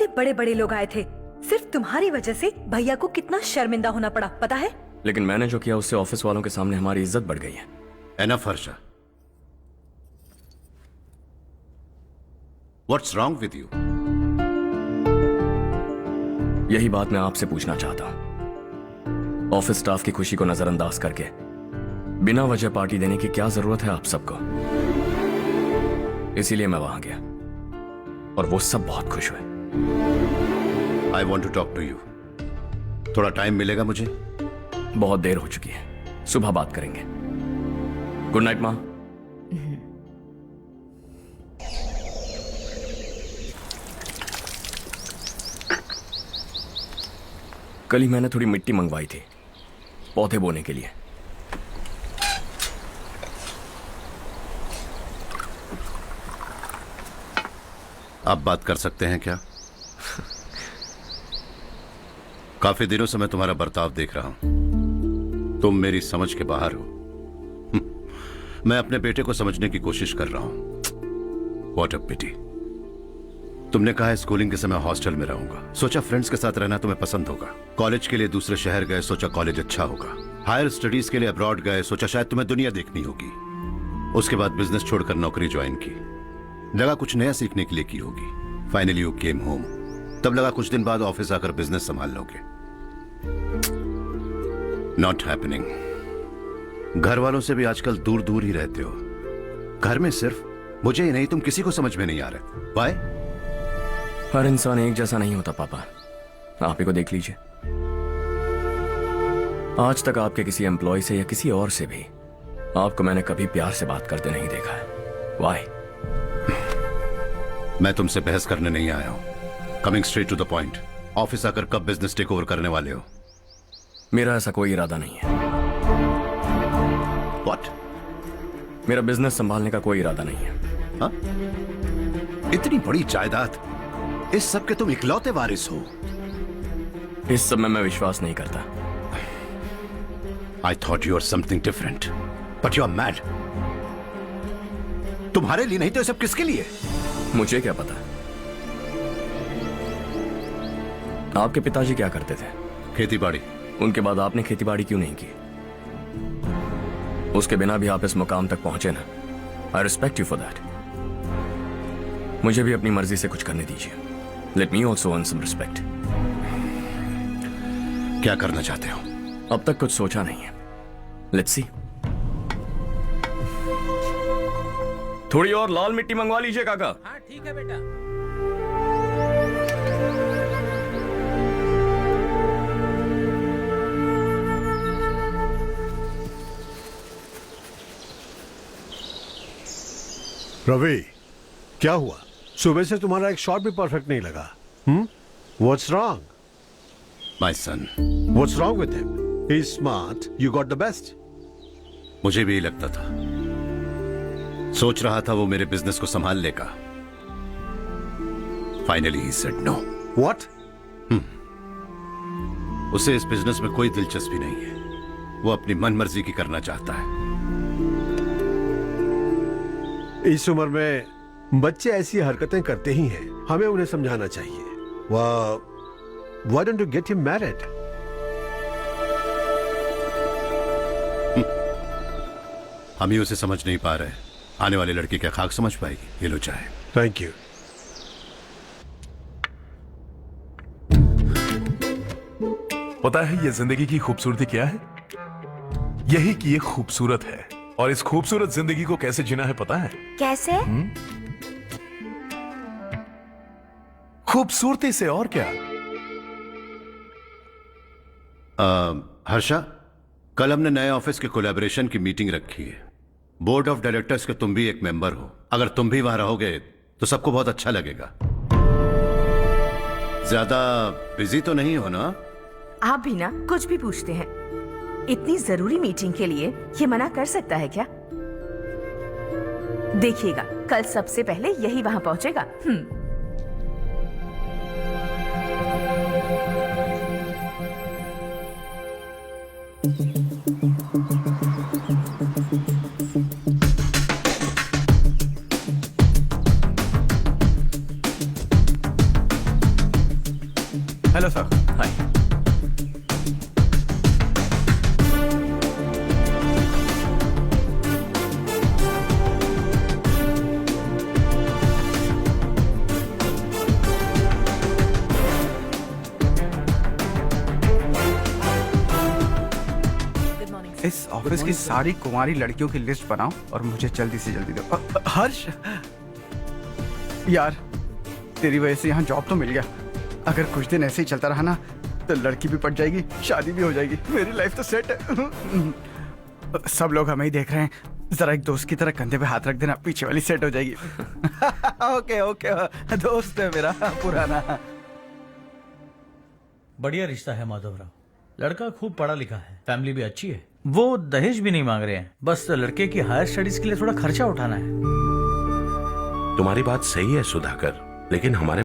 इतने बड़े बड़े लोग आए थे। सिर्फ तुम्हारी वजह से भैया को कितना शर्मिंदा होना पड़ा, पता है? लेकिन मैंने जो किया उससे ऑफिस वालों के सामने हमारी इज्जत बढ़ गई है। Enough, Harsha. What's wrong with you? यही बात मैं आपसे पूछना चाहता हूं। ऑफिस स्टाफ की खुशी को नजरअंदाज करके बिना वजह पार्टी देने की क्या जरूरत है आप सबको? इसीलिए मैं वहां गया और वो सब बहुत खुश हुए। I want to talk to you. थोड़ा टाइम मिलेगा मुझे? बहुत देर हो चुकी है, सुबह बात करेंगे। गुड नाइट माँ। कल ही मैंने थोड़ी मिट्टी मंगवाई थी पौधे बोने के लिए। आप बात कर सकते हैं क्या? काफी दिनों से मैं तुम्हारा बर्ताव देख रहा हूं। तुम मेरी समझ के बाहर हो। मैं अपने बेटे को समझने की कोशिश कर रहा हूं। What a pity। तुमने कहा है स्कूलिंग के समय हॉस्टल में रहूंगा। सोचा फ्रेंड्स के साथ रहना तुम्हें पसंद होगा। कॉलेज के लिए दूसरे शहर गए, सोचा कॉलेज अच्छा होगा। हायर स्टडीज के लिए अब्रॉड गए, सोचा शायद तुम्हें दुनिया देखनी होगी। उसके बाद बिजनेस छोड़कर नौकरी ज्वाइन की। लगा कुछ नया सीखने के लिए की होगी। Finally you came home. तब लगा कुछ दिन बाद ऑफिस आकर बिजनेस संभाल लोगे। Not happening. घर वालों से भी आजकल दूर दूर ही रहते हो। घर में सिर्फ मुझे ही नहीं, तुम किसी को समझ में नहीं आ रहे। वाई? हर इंसान एक जैसा नहीं होता पापा, आप ही को देख लीजिए। आज तक आपके किसी एम्प्लॉय से या किसी और से भी आपको मैंने कभी प्यार से बात करते नहीं देखा है। वाई? मैं तुमसे बहस करने नहीं आया हूं। Coming straight to the point. Office आकर कब बिजनेस टेक ओवर करने वाले हो? मेरा ऐसा कोई इरादा नहीं है। What? मेरा बिजनेस संभालने का कोई इरादा नहीं है। हाँ? इतनी बड़ी जायदाद, इस सब के तुम इकलौते वारिस हो। इस सब में मैं विश्वास नहीं करता। I thought you were something different, but you are mad. तुम्हारे लिए नहीं तो ये सब किसके लिए? मुझे क्या पता। आपके पिताजी क्या करते थे? खेती-बाड़ी। उनके बाद आपने खेतीबाड़ी क्यों नहीं की? उसके बिना भी आप इस मुकाम तक पहुंचे ना। I respect you for that. मुझे भी अपनी मर्जी से कुछ करने दीजिए। Let me also earn some respect. क्या करना चाहते हो? अब तक कुछ सोचा नहीं है। Let's see. थोड़ी और लाल मिट्टी मंगवा लीजिए काका। हाँ ठीक है बेटा। रवि, क्या हुआ? सुबह से तुम्हारा एक शॉट भी परफेक्ट नहीं लगा। What's wrong? My son. What's wrong with him? He's smart. You got the best. मुझे भी यही लगता था। सोच रहा था वो मेरे बिजनेस को संभाल लेगा। Finally he said no. What? उसे इस बिजनेस में कोई दिलचस्पी नहीं है। वो अपनी मनमर्जी की करना चाहता है। इस उम्र में बच्चे ऐसी हरकतें करते ही हैं। हमें उन्हें समझाना चाहिए। Why don't you get him married? हम ही उसे समझ नहीं पा रहे। आने वाली लड़की क्या खाक समझ पाएगी? ये लो चाहे। Thank you. पता है ये जिंदगी की खूबसूरती क्या है? यही कि ये खूबसूरत है, और इस खूबसूरत जिंदगी को कैसे जीना है पता है? कैसे? खूबसूरती से, और क्या। हर्षा, कल हमने नए ऑफिस के कोलैबोरेशन की मीटिंग रखी है। बोर्ड ऑफ डायरेक्टर्स के तुम भी एक मेंबर हो। अगर तुम भी वहां रहोगे तो सबको बहुत अच्छा लगेगा। ज्यादा बिजी तो नहीं हो ना? आप भी ना कुछ भी पूछते हैं। इतनी जरूरी मीटिंग के लिए ये मना कर सकता है क्या? देखिएगा, कल सबसे पहले यही वहां पहुंचेगा। Hello sir. Hi. Good morning. इस ऑफिस की सारी कुंवारी लड़कियों की लिस्ट बनाओ और मुझे जल्दी से जल्दी दो। हर्ष यार, तेरी वजह से यहाँ जॉब तो मिल गया। अगर कुछ दिन ऐसे ही चलता रहा ना तो लड़की भी पट जाएगी, शादी भी हो जाएगी, मेरी लाइफ तो सेट है। सब लोग हमें ही देख रहे हैं, जरा एक दोस्त की तरह कंधे पे हाथ रख देना, पीछे वाली सेट हो जाएगी। ओके ओके, दोस्त है मेरा पुराना। बढ़िया रिश्ता है माधवराव। लड़का खूब पढ़ा लिखा है, फैमिली भी अच्छी है। वो दहेज भी नहीं मांग रहे हैं, बस लड़के की हायर स्टडीज के लिए थोड़ा खर्चा उठाना है। तुम्हारी बात सही है सुधाकर, लेकिन हमारे